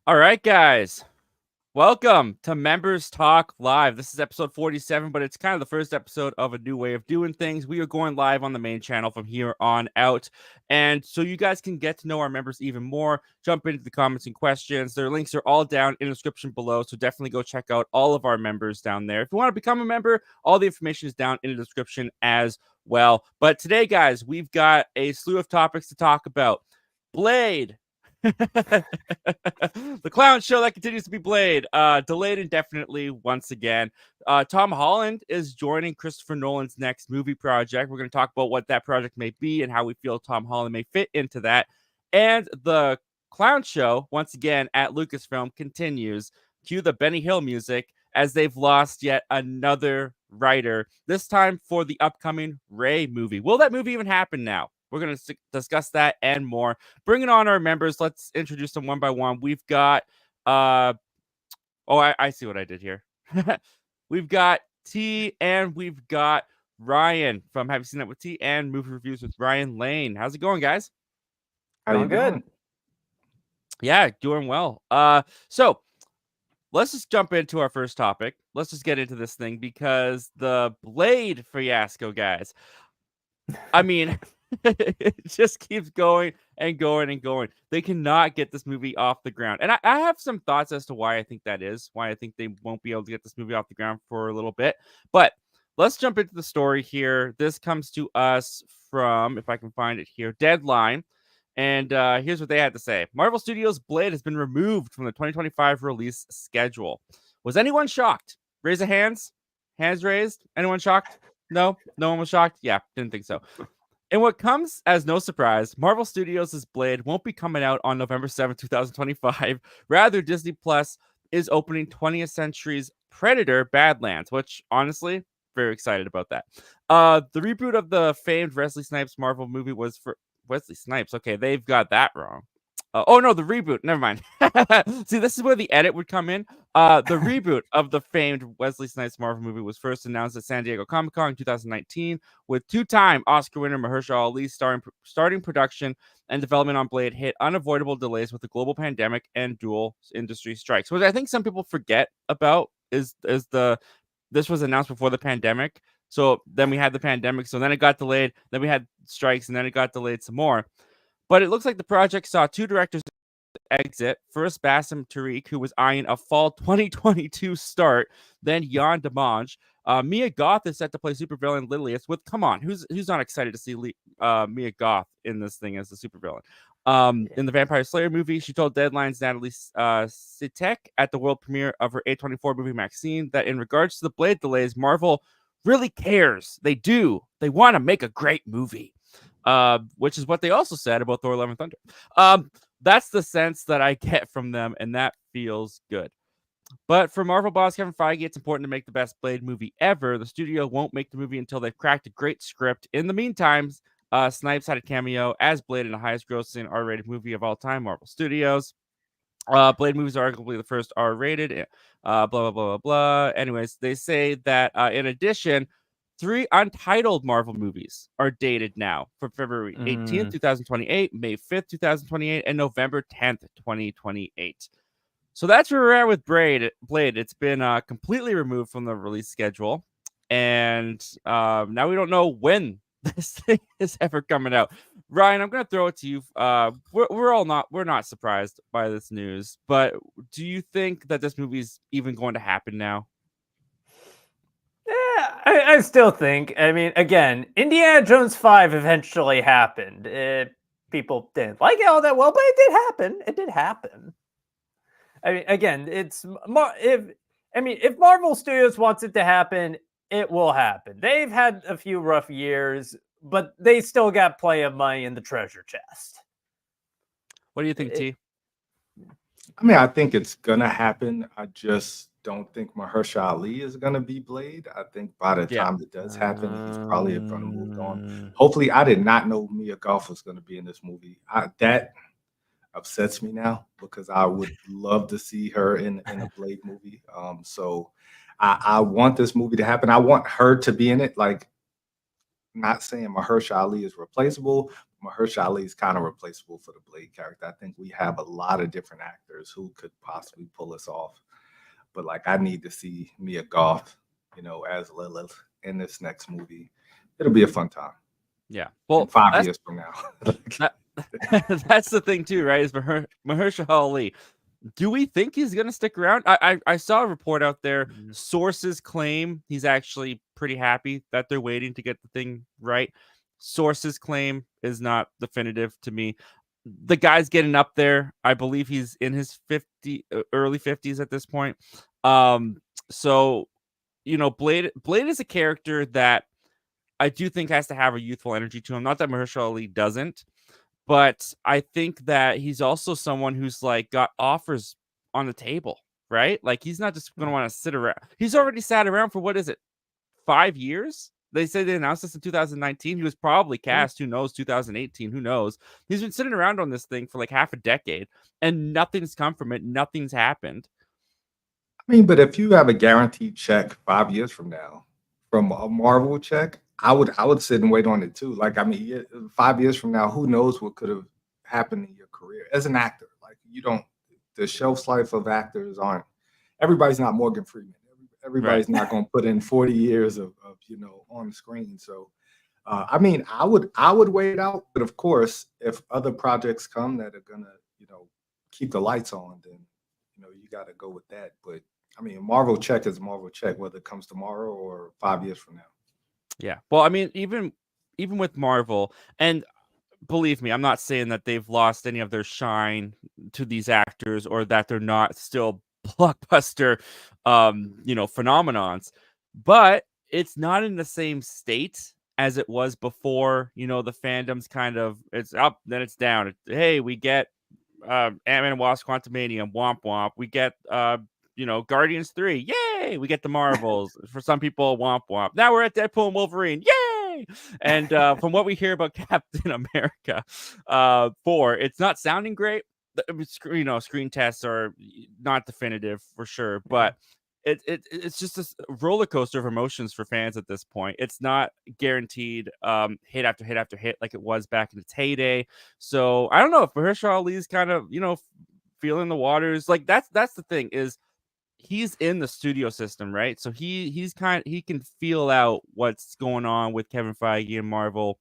All right, guys. Welcome to Members Talk Live. This is episode 47, but it's kind of the first episode of a new way of doing things. We are going live on the main channel from here on out. And so you guys can get to know our members even more, jump into the comments and questions. Their links are all down in the description below. So definitely go check out all of our members down there. If you want to become a member, all the information is down in the description as well. But today, guys, we've got a slew of topics to talk about. Blade. The clown show that continues to be Blade, delayed indefinitely once again. Tom Holland is joining Christopher Nolan's next movie project. We're going to talk about what that project may be and how we feel Tom Holland may fit into that. And the clown show, once again, at Lucasfilm continues. Cue the Benny Hill music as they've lost yet another writer, this time for the upcoming Ray movie. Will that movie even happen now? We're going to discuss that and more. Bringing on our members. Let's introduce them one by one. We've got, I see what I did here. We've got T and we've got Ryan from Have You Seen That with T and Movie Reviews with Ryan Lane. How's it going, guys? How you doing? Yeah, doing well. So let's just jump into our first topic. Let's just get into this thing because the Blade fiasco, guys. I mean, it just keeps going and going and going. They cannot get this movie off the ground. And I have some thoughts as to why I think that is, why I think they won't be able to get this movie off the ground for a little bit. But let's jump into the story here. This comes to us from, if I can find it here, Deadline. And here's what they had to say. Marvel Studios' Blade has been removed from the 2025 release schedule. Was anyone shocked? Raise of hands. Hands raised. Anyone shocked? No one was shocked. Yeah, didn't think so. And what comes as no surprise, Marvel Studios' Blade won't be coming out on November 7th, 2025. Rather, Disney Plus is opening 20th Century's Predator Badlands, which honestly, very excited about that. The reboot of the famed Wesley Snipes Marvel movie was for Wesley Snipes. Okay, they've got that wrong. Oh no, the reboot. Never mind. See, this is where the edit would come in. The reboot of the famed Wesley Snipes Marvel movie was first announced at San Diego Comic-Con in 2019, with two-time Oscar winner Mahershala Ali starting production and development on Blade hit unavoidable delays with the global pandemic and dual industry strikes. What I think some people forget about is this was announced before the pandemic. So then we had the pandemic. So then it got delayed. Then we had strikes, and then it got delayed some more. But it looks like the project saw two directors exit. First, Bassem Tariq, who was eyeing a fall 2022 start. Then Jan Demange. Mia Goth is set to play supervillain Lilius. With come on, who's not excited to see Mia Goth in this thing as the supervillain? In the Vampire Slayer movie, she told Deadline's Natalie Sitek at the world premiere of her A24 movie Maxine that in regards to the Blade delays, Marvel really cares. They do. They want to make a great movie. Which is what they also said about Thor: Love and Thunder. That's the sense that I get from them, and that feels good. But for Marvel boss Kevin Feige, it's important to make the best Blade movie ever. The studio won't make the movie until they've cracked a great script. In the meantime, Snipes had a cameo as Blade in the highest grossing R-rated movie of all time, Marvel Studios. Blade movies are arguably the first R-rated. Blah, blah, blah, blah, blah. Anyways, they say that in addition, 3 untitled Marvel movies are dated now for February 18th, 2028, May 5th, 2028, and November 10th, 2028. So that's where we're at with Blade. It's been completely removed from the release schedule. And now we don't know when this thing is ever coming out. Ryan, I'm going to throw it to you. We're not surprised by this news, but do you think that this movie's even going to happen now? I still think. I mean, again, Indiana Jones 5 eventually happened. People didn't like it all that well, but it did happen. It did happen. I mean, again, if Marvel Studios wants it to happen, it will happen. They've had a few rough years, but they still got plenty of money in the treasure chest. What do you think, T? I mean, I think it's gonna happen. I just don't think Mahershala Ali is gonna be Blade. I think by the time it does happen, he's probably gonna move on. Hopefully, I did not know Mia Goth was gonna be in this movie. That upsets me now because I would love to see her in a Blade movie. So I want this movie to happen. I want her to be in it. Like, not saying Mahershala Ali is replaceable. Mahershala Ali is kind of replaceable for the Blade character. I think we have a lot of different actors actors who could possibly pull us off. But like, I need to see Mia Goth, as Lilith in this next movie. It'll be a fun time. Yeah. In Well, 5 years from now. that's the thing too, right? Is Mahershala Ali. Do we think he's going to stick around? I saw a report out there. Sources claim he's actually pretty happy that they're waiting to get the thing right. Sources claim is not definitive to me. The guy's getting up there. I believe he's in his early 50s at this point. So, Blade is a character that I do think has to have a youthful energy to him. Not that Mahershala Ali doesn't, but I think that he's also someone who's like got offers on the table, right? Like he's not just going to want to sit around. He's already sat around for, what is it, 5 years? They said they announced this in 2019. He was probably cast. Who knows? 2018. Who knows? He's been sitting around on this thing for like half a decade, and nothing's come from it. Nothing's happened. I mean, but if you have a guaranteed check 5 years from now from a Marvel check, I would sit and wait on it too. Like, I mean, 5 years from now, who knows what could have happened in your career as an actor? Like, the shelf life of actors aren't. Everybody's not Morgan Freeman. Everybody's not going to put in 40 years of on the screen. So, I mean, I would wait out. But of course, if other projects come that are gonna keep the lights on, then you got to go with that. But I mean, Marvel check is Marvel check, whether it comes tomorrow or 5 years from now. Yeah. Well, I mean, even with Marvel, and believe me, I'm not saying that they've lost any of their shine to these actors or that they're not still blockbuster phenomenons, but it's not in the same state as it was before. The fandom's kind of, it's up, then it's down. Hey, we get Ant-Man and Wasp: Quantumania, womp womp. We get Guardians 3, yay! We get the Marvels. For some people, womp womp. Now we're at Deadpool and Wolverine, yay! And from what we hear about Captain America 4, it's not sounding great. Screen tests are not definitive for sure, but it's just a roller coaster of emotions for fans at this point. It's not guaranteed hit after hit after hit like it was back in its heyday. So I don't know if Mahershala Ali's kind of feeling the waters. Like that's the thing, is he's in the studio system, right? So he can feel out what's going on with Kevin Feige and Marvel,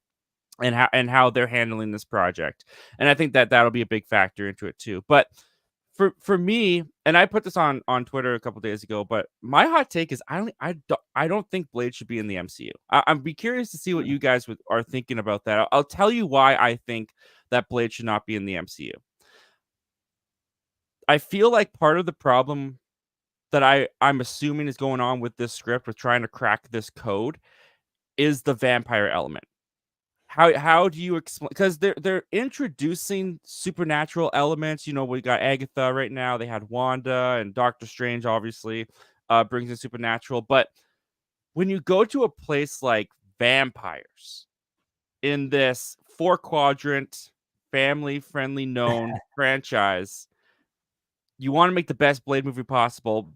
and how they're handling this project. And I think that that'll be a big factor into it too. But for me, and I put this on Twitter a couple days ago, but my hot take is I don't think Blade should be in the MCU. I'd be curious to see what you guys are thinking about that. I'll tell you why I think that Blade should not be in the MCU. I feel like part of the problem that I'm assuming is going on with this script, with trying to crack this code, is the vampire element. How do you explain? Because they're introducing supernatural elements. We got Agatha right now. They had Wanda, and Doctor Strange obviously brings in supernatural. But when you go to a place like vampires in this 4-quadrant, family-friendly known franchise, you want to make the best Blade movie possible.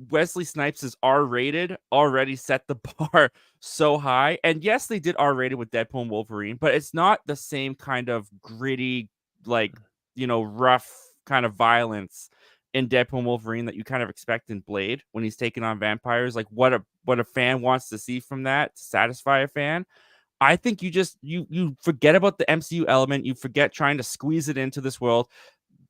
Wesley Snipes is R-rated, already set the bar so high. And yes, they did R-rated with Deadpool and Wolverine, but it's not the same kind of gritty, rough kind of violence in Deadpool and Wolverine that you kind of expect in Blade when he's taking on vampires. Like what a fan wants to see from that to satisfy a fan. I think you forget about the MCU element. You forget trying to squeeze it into this world.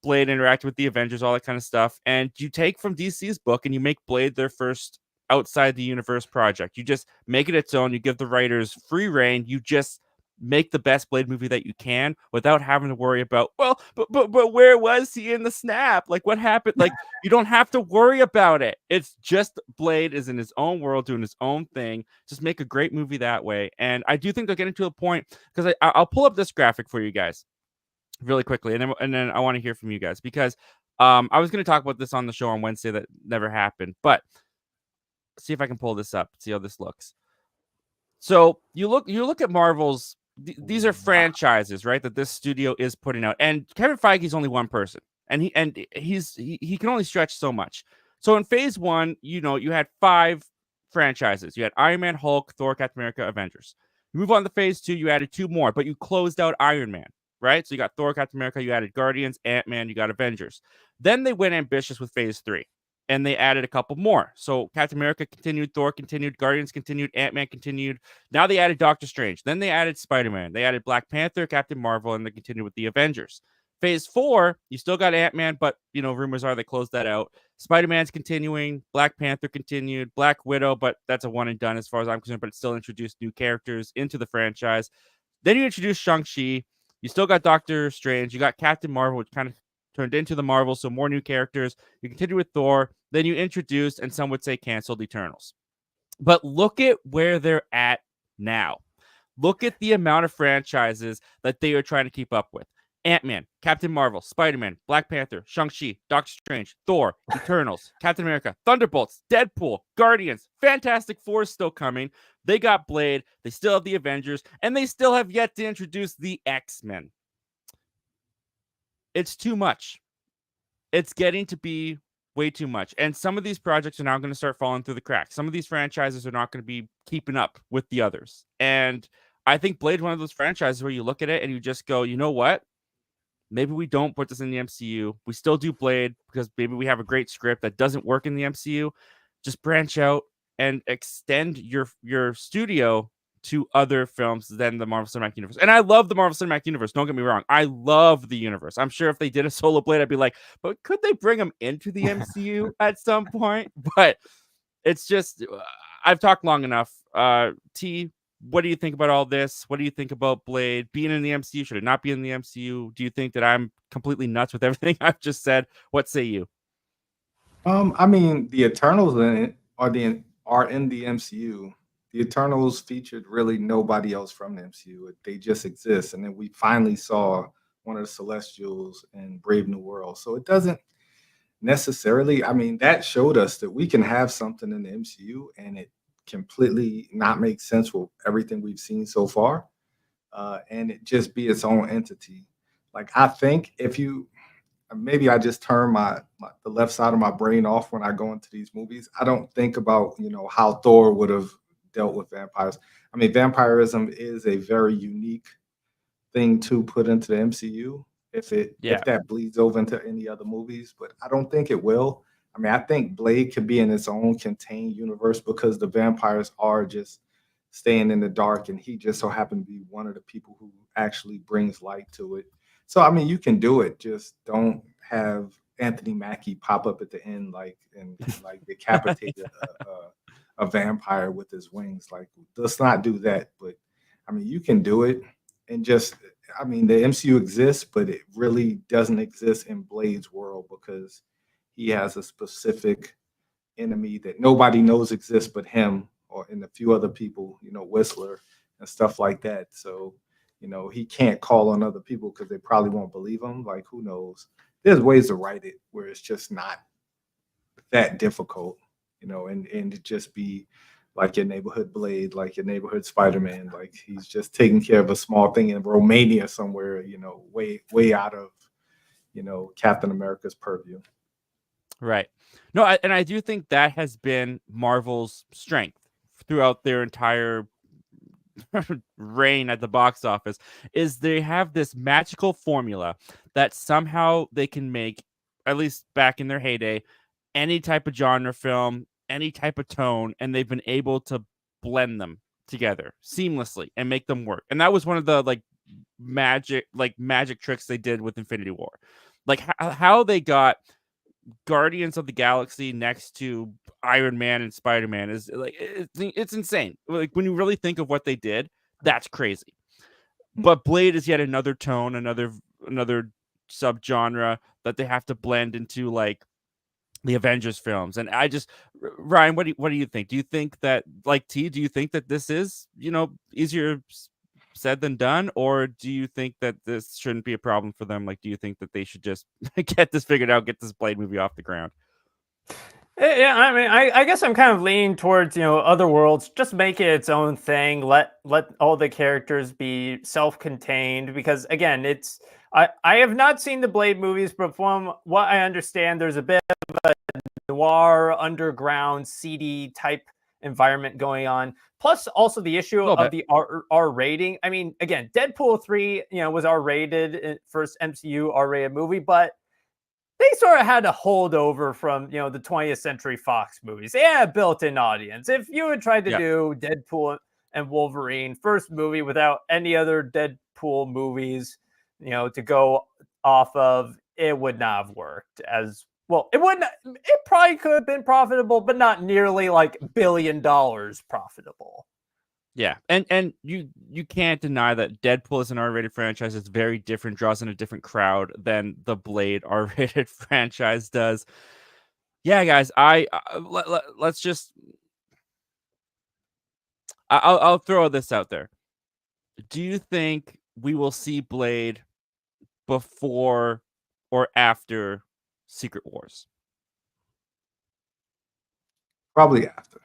Blade interact with the Avengers, all that kind of stuff, and you take from DC's book and you make Blade their first outside the universe project. You just make it its own. You give the writers free reign. You just make the best Blade movie that you can without having to worry about, well, but where was he in the snap? Like, what happened? Like, you don't have to worry about it. It's just Blade is in his own world doing his own thing. Just make a great movie that way. And I do think they're getting to a point, because I'll pull up this graphic for you guys really quickly, and then I want to hear from you guys, because I was going to talk about this on the show on Wednesday that never happened, but see if I can pull this up, see how this looks. So you look at Marvel's, these are franchises, right, that this studio is putting out, and Kevin Feige's only one person, and he can only stretch so much. So in phase 1, you had 5 franchises. You had Iron Man, Hulk, Thor, Captain America, Avengers. You move on to phase 2, you added 2 more, but you closed out Iron Man. right? So you got Thor, Captain America, you added Guardians, Ant-Man, you got Avengers. Then they went ambitious with Phase 3, and they added a couple more. So Captain America continued, Thor continued, Guardians continued, Ant-Man continued. Now they added Doctor Strange. Then they added Spider-Man. They added Black Panther, Captain Marvel, and they continued with the Avengers. Phase 4, you still got Ant-Man, but, rumors are they closed that out. Spider-Man's continuing, Black Panther continued, Black Widow, but that's a one and done as far as I'm concerned, but it still introduced new characters into the franchise. Then you introduced Shang-Chi. You still got Doctor Strange. You got Captain Marvel, which kind of turned into the Marvel, so more new characters. You continue with Thor. Then you introduced, and some would say canceled, Eternals. But look at where they're at now. Look at the amount of franchises that they are trying to keep up with. Ant-Man, Captain Marvel, Spider-Man, Black Panther, Shang-Chi, Doctor Strange, Thor, Eternals, Captain America, Thunderbolts, Deadpool, Guardians, Fantastic Four is still coming. They got Blade, they still have the Avengers, and they still have yet to introduce the X-Men. It's too much. It's getting to be way too much. And some of these projects are now going to start falling through the cracks. Some of these franchises are not going to be keeping up with the others. And I think Blade's one of those franchises where you look at it and you just go, you know what? Maybe we don't put this in the MCU. We still do Blade because maybe we have a great script that doesn't work in the MCU. Just branch out and extend your studio to other films than the Marvel Cinematic Universe. And I love the Marvel Cinematic Universe. Don't get me wrong. I love the universe. I'm sure if they did a solo Blade, I'd be like, but could they bring him into the MCU at some point? But it's just, I've talked long enough. T, what do you think about all this? What do you think about Blade being in the MCU? Should it not be in the MCU? Do you think that I'm completely nuts with everything I've just said? What say you? I mean, the Eternals are in the MCU. The Eternals featured really nobody else from the MCU. They just exist. And then we finally saw one of the Celestials in Brave New World. So it doesn't necessarily, I mean, that showed us that we can have something in the MCU and it completely not make sense with everything we've seen so far. And it just be its own entity. Like, I think if you, maybe I just turn the left side of my brain off when I go into these movies. I don't think about, how Thor would have dealt with vampires. I mean, vampirism is a very unique thing to put into the MCU if that bleeds over into any other movies, but I don't think it will. I mean, I think Blade could be in its own contained universe because the vampires are just staying in the dark, and he just so happened to be one of the people who actually brings light to it. So, I mean, you can do it. Just don't have Anthony Mackie pop up at the end, and decapitate a vampire with his wings. Like, let's not do that. But I mean, you can do it, and just, I mean, the MCU exists, but it really doesn't exist in Blade's world because he has a specific enemy that nobody knows exists but him, or and a few other people, Whistler and stuff like that. So, he can't call on other people because they probably won't believe him. Like, who knows? There's ways to write it where it's just not that difficult, and it just be like your neighborhood Blade, like your neighborhood Spider-Man. Like, he's just taking care of a small thing in Romania somewhere, way out of, Captain America's purview. Right. No, I do think that has been Marvel's strength throughout their entire reign at the box office, is they have this magical formula that somehow they can make, at least back in their heyday, any type of genre film, any type of tone, and they've been able to blend them together seamlessly and make them work. And that was one of the magic tricks they did with Infinity War. Like how they got Guardians of the Galaxy next to Iron Man and Spider-Man is like, it's insane. Like, when you really think of what they did, that's crazy. But Blade is yet another tone, another subgenre that they have to blend into, like, the Avengers films. And I just, Ryan, what do you think? Do you think that, like T, do you think that this is, easier said than done, or do you think that this shouldn't be a problem for them? Like, do you think that they should just get this figured out, get this Blade movie off the ground? Yeah, I mean, I guess I'm kind of leaning towards, other worlds, just make it its own thing. Let all the characters be self-contained, because again, I have not seen the Blade movies, but from what I understand, there's a bit of a noir, underground, seedy type environment going on. Plus, also the issue of the R rating. I mean, again, Deadpool 3, was R rated, first MCU R rated movie, but they sort of had a holdover from, the 20th Century Fox movies. They had a built-in audience. If you had tried to do Deadpool and Wolverine, first movie without any other Deadpool movies, to go off of, it would not have worked as well. It probably could have been profitable, but not nearly like $1 billion profitable. Yeah, and you can't deny that Deadpool is an R-rated franchise. It's very different, draws in a different crowd than the Blade R-rated franchise does. Yeah, guys, let's just I'll throw this out there. Do you think we will see Blade before or after Secret Wars? Probably after.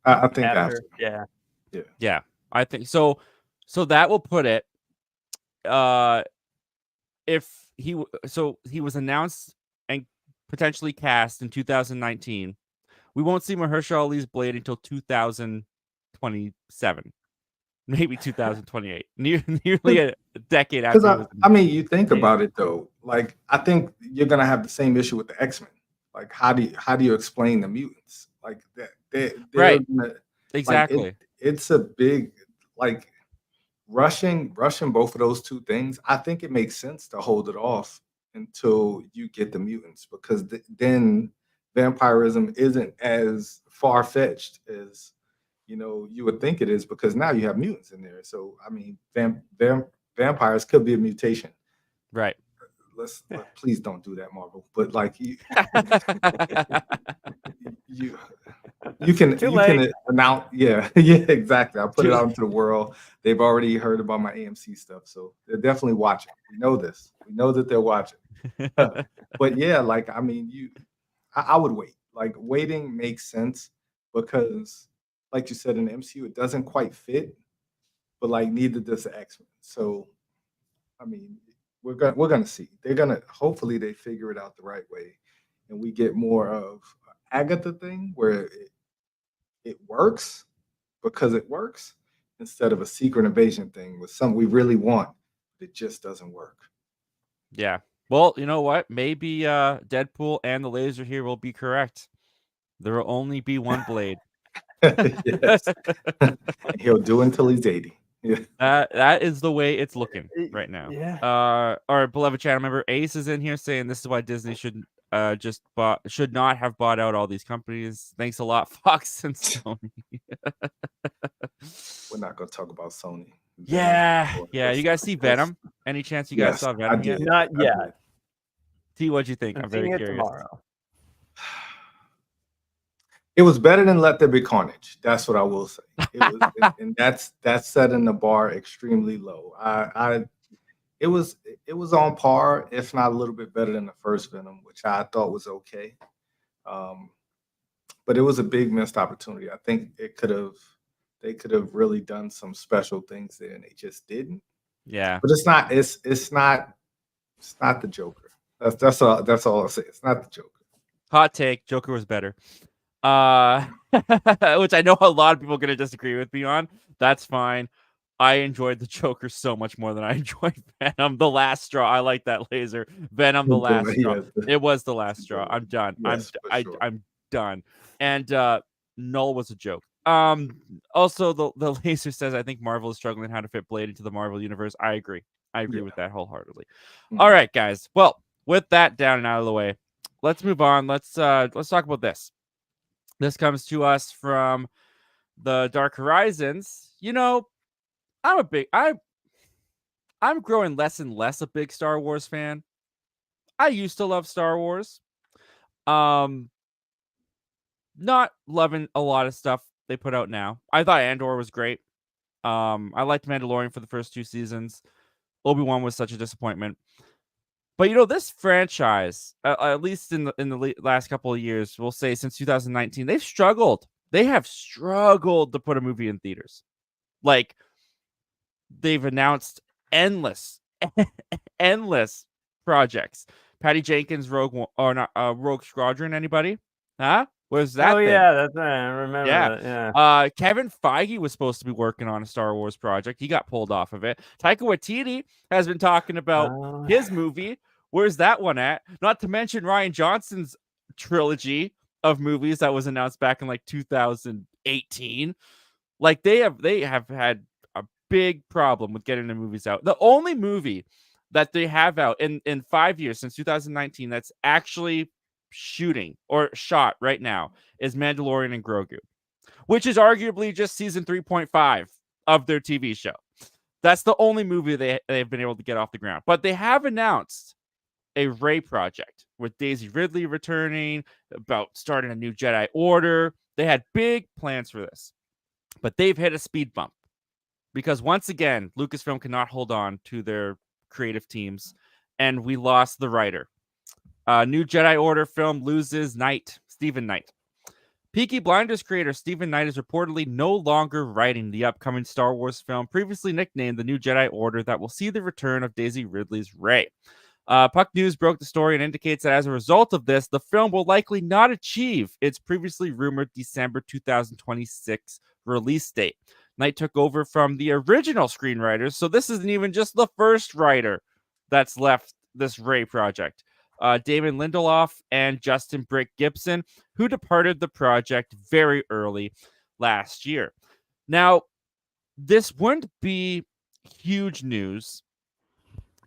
I think after. Yeah. I think so. So that will put it. If he was announced and potentially cast in 2019, we won't see Mahershala Ali's Blade until 2027, maybe 2028, nearly a decade after. Because I mean, you think about it though. Like, I think you're gonna have the same issue with the X-Men. Like, how do you explain the mutants? Like that, they're right? Gonna, exactly. Like, it's a big like rushing both of those two things. I think it makes sense to hold it off until you get the mutants, because then vampirism isn't as far-fetched as you would think it is, because now you have mutants in there. So I mean, vampires could be a mutation, right? Please don't do that, Marvel. But like you can announce, yeah, exactly. I put it out into the world. They've already heard about my AMC stuff, so they're definitely watching. We know this. We know that they're watching. But yeah, like, I mean, I would wait. Like, waiting makes sense because, like you said, in the MCU, it doesn't quite fit, but like neither does the X-Men. So, I mean, we're gonna see. Hopefully they figure it out the right way, and we get more of Agatha thing where it works because it works, instead of a secret invasion thing with something we really want, but it just doesn't work. Yeah. Well, you know what? Maybe Deadpool and the laser here will be correct. There will only be one Blade. Yes. He'll do until he's 80. Yeah. That is the way it's looking right now. Yeah. Our beloved channel member Ace is in here saying this is why Disney should not have bought out all these companies. Thanks a lot, Fox and Sony. We're not gonna talk about Sony. Yeah. You guys see Venom? Any chance you guys saw Venom yet? Not yet. T, what'd you think? I'm very curious. tomorrow. It was better than Let There Be Carnage. That's what I will say. It was, and that's setting the bar extremely low. It was on par, if not a little bit better than the first Venom, which I thought was okay. But it was a big missed opportunity. I think they could have really done some special things there, and they just didn't. Yeah. But it's not the Joker. That's all I'll say. It's not the Joker. Hot take, Joker was better. Which I know a lot of people are gonna disagree with me on. That's fine. I enjoyed the Joker so much more than I enjoyed Venom. The last straw. I like that laser. Venom, the last straw. It was the last straw. I'm done. Yes, I'm done. And Null was a joke. Also the laser says I think Marvel is struggling how to fit Blade into the Marvel universe. I agree with that wholeheartedly. All right, guys. Well, with that down and out of the way, let's move on. Let's talk about this. This comes to us from the Dark Horizons. I'm growing less and less a big Star Wars fan. I used to love Star Wars. Not loving a lot of stuff they put out now. I thought Andor was great. I liked Mandalorian for the first 2 seasons. Obi-Wan was such a disappointment. But this franchise, at least in the last couple of years, we'll say since 2019, they've struggled. They have struggled to put a movie in theaters. Like, they've announced endless projects. Patty Jenkins, Rogue Squadron. Anybody? Huh? Was that Oh thing? yeah, that's right. I remember that. Yeah. Kevin Feige was supposed to be working on a Star Wars project. He got pulled off of it. Taika Waititi has been talking about his movie. Where's that one at? Not to mention Rian Johnson's trilogy of movies that was announced back in like 2018. Like they have had a big problem with getting the movies out. The only movie that they have out in 5 years since 2019 that's actually shooting or shot right now is Mandalorian and Grogu, which is arguably just season 3.5 of their TV show. That's the only movie they've been able to get off the ground. But they have announced a Rey project with Daisy Ridley returning, about starting a new Jedi Order. They had big plans for this, but they've hit a speed bump because once again, Lucasfilm cannot hold on to their creative teams, and we lost the writer. New Jedi Order film loses Stephen Knight. Peaky Blinders creator Stephen Knight is reportedly no longer writing the upcoming Star Wars film, previously nicknamed The New Jedi Order, that will see the return of Daisy Ridley's Rey. Puck News broke the story and indicates that as a result of this, the film will likely not achieve its previously rumored December 2026 release date. Knight took over from the original screenwriters, so this isn't even just the first writer that's left this Rey project. Damon Lindelof and Justin Brick Gibson, who departed the project very early last year. Now, this wouldn't be huge news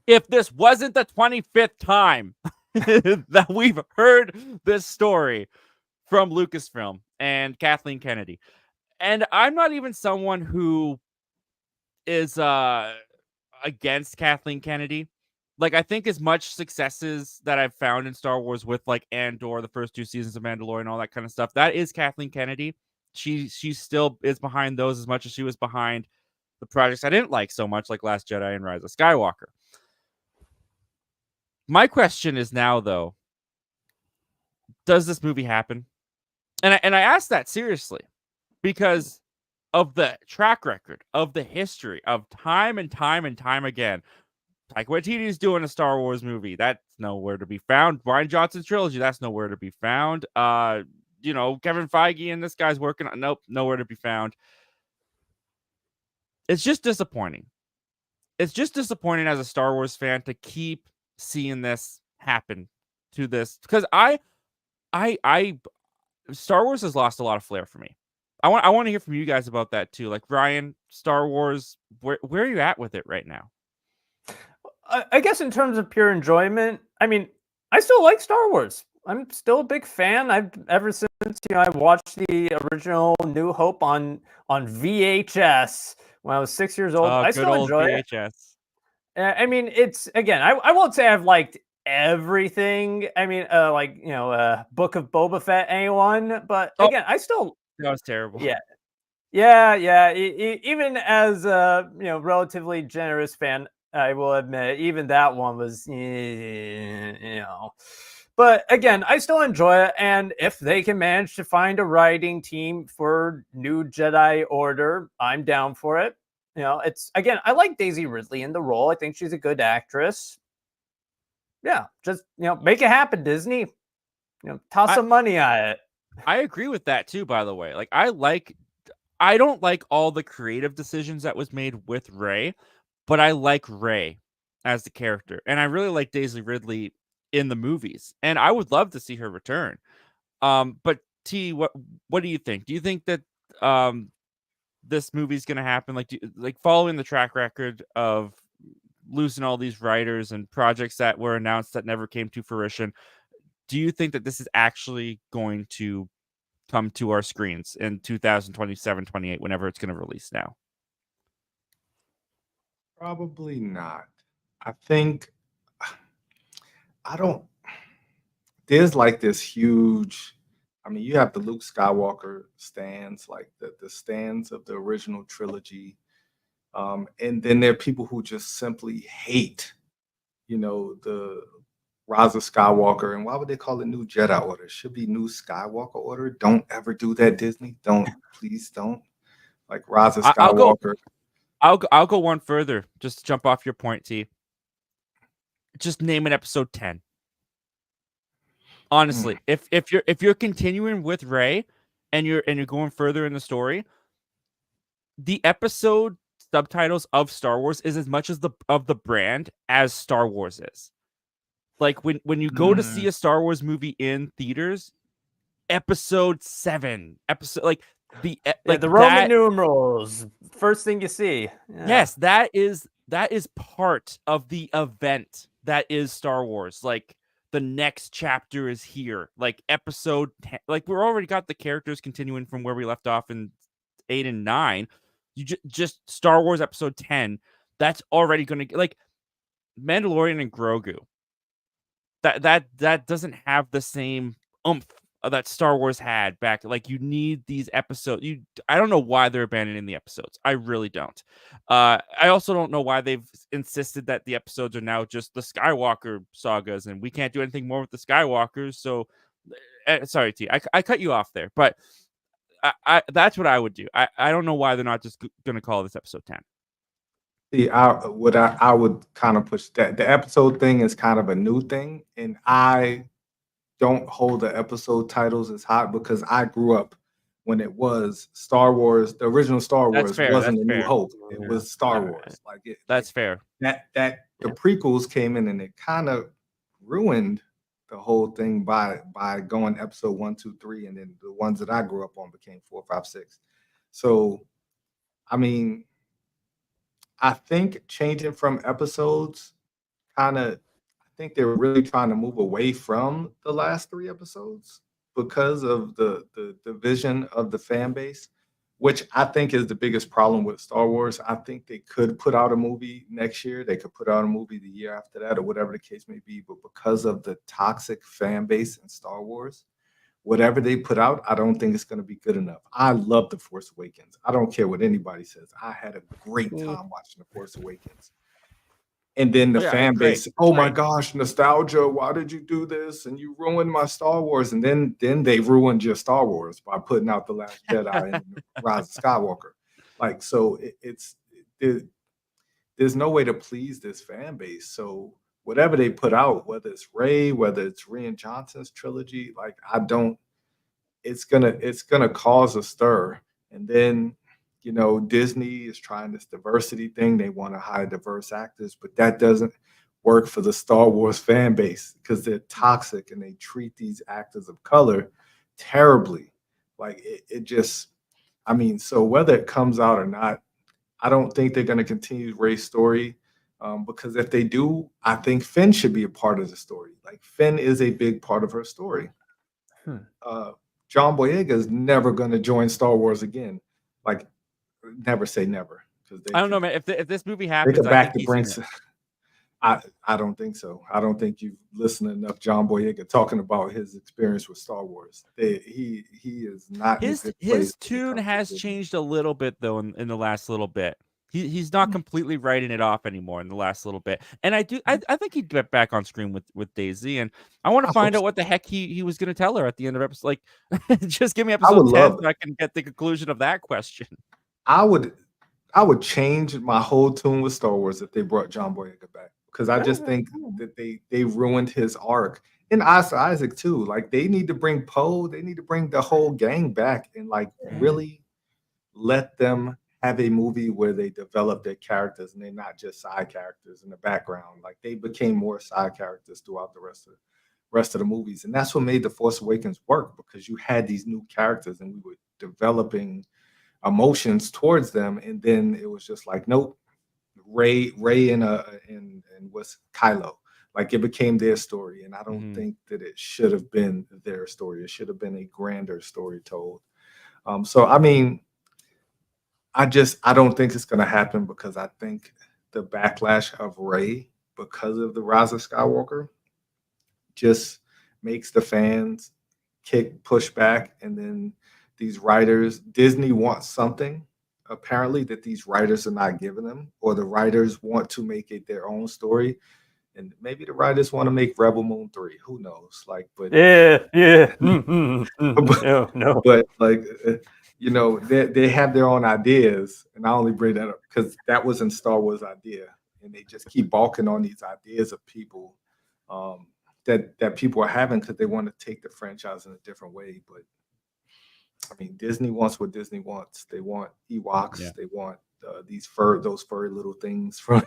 if this wasn't the 25th time that we've heard this story from Lucasfilm and Kathleen Kennedy. And I'm not even someone who is against Kathleen Kennedy. Like, I think as much successes that I've found in Star Wars with like Andor, the first 2 seasons of Mandalorian, all that kind of stuff, that is Kathleen Kennedy. She still is behind those as much as she was behind the projects I didn't like so much, like Last Jedi and Rise of Skywalker. My question is now, though, does this movie happen? And I ask that seriously because of the track record, of the history, of time and time and time again. Taika Waititi's doing a Star Wars movie. That's nowhere to be found. Rian Johnson's trilogy, that's nowhere to be found. Kevin Feige and this guy's working on, nope, nowhere to be found. It's just disappointing. It's just disappointing as a Star Wars fan to keep seeing this happen to this, because I Star Wars has lost a lot of flair for me. I want to hear from you guys about that too. Like, Ryan, Star Wars, where are you at with it right now? I guess in terms of pure enjoyment, I mean, I still like Star Wars. I'm still a big fan. I've ever since I watched the original New Hope on VHS when I was 6 years old. I still enjoy VHS. it. I mean, it's, again, I won't say I've liked everything. I mean, Book of Boba Fett, anyone, but again, I still, that was terrible. Yeah. Even as a relatively generous fan, I will admit, even that one was, But again, I still enjoy it, and if they can manage to find a writing team for New Jedi Order, I'm down for it. It's, again, I like Daisy Ridley in the role. I think she's a good actress. Yeah, just make it happen, Disney. Toss some money at it. I agree with that too, by the way. Like, I don't like all the creative decisions that was made with Rey, but I like Rey as the character, and I really like Daisy Ridley in the movies, and I would love to see her return. But T, what do you think? Do you think that this movie's going to happen? Like, following the track record of losing all these writers and projects that were announced that never came to fruition, do you think that this is actually going to come to our screens in 2027, 28, whenever it's going to release now? Probably not. I think there's like this huge, I mean, you have the Luke Skywalker stands, like the stands of the original trilogy. And then there are people who just simply hate, the Rise of Skywalker. And why would they call it New Jedi Order? It should be New Skywalker Order. Don't ever do that, Disney. Please don't. Like, Rise of Skywalker. I'll go one further, just to jump off your point, T. Just name it episode 10. Honestly, if you're continuing with Rey and you're going further in the story, the episode subtitles of Star Wars is as much as the brand as Star Wars is. Like when you go to see a Star Wars movie in theaters, episode 7, episode like the Roman numerals, first thing you see. Yes, that is part of the event that is Star Wars. Like the next chapter is here. Like episode 10, like we're already got the characters continuing from where we left off in 8 and 9. You just Star Wars episode 10, that's already going to like Mandalorian and Grogu. That doesn't have the same oomph that Star Wars had back. Like you need these episodes. I don't know why they're abandoning the episodes. I really don't. I also don't know why they've insisted that the episodes are now just the Skywalker sagas and we can't do anything more with the Skywalkers. So sorry, T. I cut you off there, but I that's what I would do. I don't know why they're not just going to call this episode 10. See, I would kind of push that. The episode thing is kind of a new thing, and I don't hold the episode titles as hot because I grew up when it was Star Wars. The original Star Wars wasn't A New Hope; it was Star Wars. Like it. That's fair. That the prequels came in and it kind of ruined the whole thing by going episode 1, 2, 3, and then the ones that I grew up on became 4, 5, 6. So, I mean, I think changing from episodes kind of, I think they were really trying to move away from the last 3 episodes because of the division of the fan base, which I think is the biggest problem with Star Wars. I think they could put out a movie next year. They could put out a movie the year after that or whatever the case may be. But because of the toxic fan base in Star Wars, whatever they put out, I don't think it's going to be good enough. I love The Force Awakens. I don't care what anybody says. I had a great time watching The Force Awakens. And then the fan base, oh my gosh, nostalgia. Why did you do this? And you ruined my Star Wars. And then they ruined your Star Wars by putting out The Last Jedi and Rise of Skywalker. Like, so there's no way to please this fan base. So whatever they put out, whether it's Rey, whether it's Rian Johnson's trilogy, like it's gonna cause a stir. And then, you know, Disney is trying this diversity thing. They want to hire diverse actors, but that doesn't work for the Star Wars fan base because they're toxic and they treat these actors of color terribly. Like it just, I mean, so whether it comes out or not, I don't think they're going to continue Rey's story because if they do, I think Finn should be a part of the story. Like Finn is a big part of her story. John Boyega is never going to join Star Wars again. Like, never say never. I don't know, man. If this movie happens, I think I don't think so. I don't think you've listened to enough John Boyega talking about his experience with Star Wars. He is not his tune has changed a little bit though in the last little bit. He's not completely writing it off anymore in the last little bit. And I think he'd get back on screen with Daisy, and I want to find out what the heck he was going to tell her at the end of episode. Like, just give me episode 10 so I can get the conclusion of that question. I would change my whole tune with Star Wars if they brought John Boyega back because I just think that they ruined his arc. And Isaac too. Like they need to bring Poe, they need to bring the whole gang back and like really let them have a movie where they develop their characters and they're not just side characters in the background. Like they became more side characters throughout the rest of the movies. And that's what made The Force Awakens work because you had these new characters and we were developing emotions towards them, and then it was just like, nope, Rey and what's Kylo. Like it became their story, and I don't think that it should have been their story. It should have been a grander story told. So I mean, I don't think it's going to happen because I think the backlash of Rey because of the Rise of Skywalker just makes the fans push back, and then these writers, Disney wants something apparently that these writers are not giving them, or the writers want to make it their own story. And maybe the writers want to make Rebel Moon 3. Who knows? Like, but no. But like, you know, they have their own ideas, and I only bring that up because that was in Star Wars idea, and they just keep balking on these ideas of people that people are having because they want to take the franchise in a different way. But I mean, Disney wants what Disney wants. They want Ewoks. Yeah. They want those furry little things from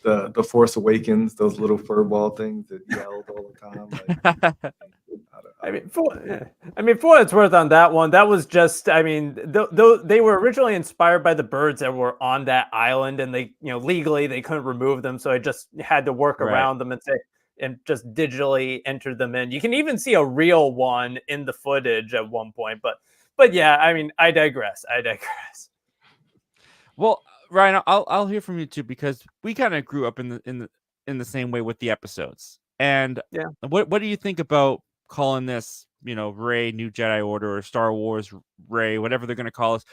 the Force Awakens. Those little furball things that yelled all the time. Like, I mean, for what it's worth on that one, that was just, I mean, they were originally inspired by the birds that were on that island, and they, legally they couldn't remove them, so I just had to work around them and just digitally enter them in. You can even see a real one in the footage at one point, but yeah, I mean, I digress. Well, Ryan, I'll hear from you too, because we kind of grew up in the same way with the episodes. And yeah, what do you think about calling this, Rey New Jedi Order or Star Wars Rey, whatever they're going to call us?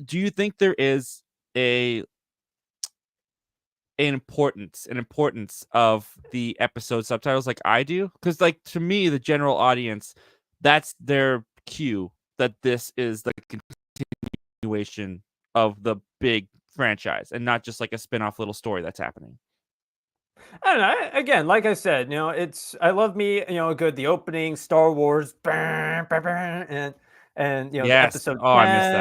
Do you think there is an importance of the episode subtitles like I do? Because like to me, the general audience, that's their cue that this is the continuation of the big franchise and not just like a spin-off little story that's happening. I don't know. Again, like I said, I love me, the opening Star Wars, and the Yes. episode I missed